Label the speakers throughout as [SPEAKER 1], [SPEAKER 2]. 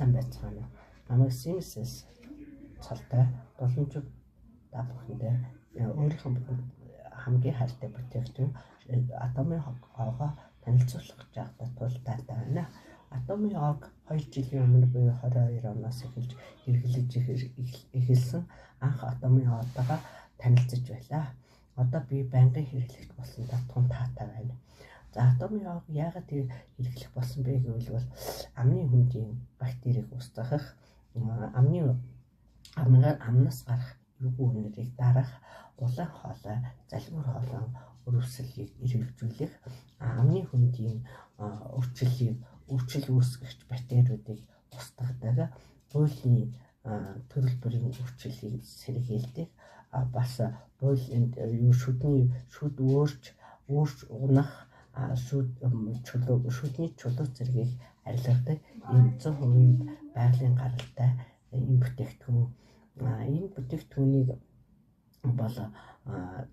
[SPEAKER 1] сайн байцгаана. Намайг Sims-с цалтай боломжит даавхандаа өөрийнхөө хамгийн хайртай бүтээгдэхүүн атомын хоогоо танилцуулах гэж байхдаа тултаатай байна. Атомын хоог 2 жилийн өмнө буюу 22 оноос эхэлж хэрэглэж эхэлсэн анх атомын хоогоотойгоо танилцж байлаа. Одоо би байнгын хэрэглэж болсондоо тун таатай байна. За атомын хоог яагаад хэрэглэх болсон бэ гэвэл амны хүндийн бактерийг устгах, амнаас гарах юугүйнэрийг дарах, улаан хоолой, залгуур хоолой өрөвсөлийг эргэлжүүлэх, амны хүндийн өвчл үүсгэгч бактериудыг устгадаг, хуулийн төрөл бүрийн өвчлийг сэргийлдэг, бас хуулийн шүд өөрч унах, шүдний чулуу зэргийг арилгадаг энэ 100% байгалийн гаралтай энэ бүтээгдэхүүн. Энэ бүтээгдэхүүнийг бол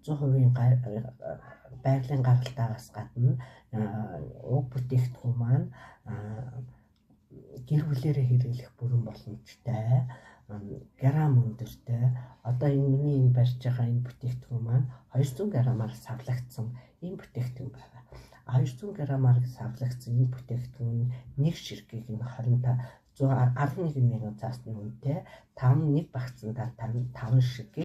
[SPEAKER 1] 100% байгалийн гаралтаагаас гадна уг бүтээгдэхүүн маань гэр бүлээрээ хэрэглэх бүрэн боломжтой, грамм өндөртэй. Одоо энэ миний барьж байгаа энэ бүтээгдэхүүн маань 200 граммаар савлагдсан энэ бүтээгдэхүүн байна. 200 граммаар савлагдсан энэ бүтээгдэхүүн нэг ширхгийг нь 11,000 цаасны үнэтэй 1 багцандаа 5 ширхгийг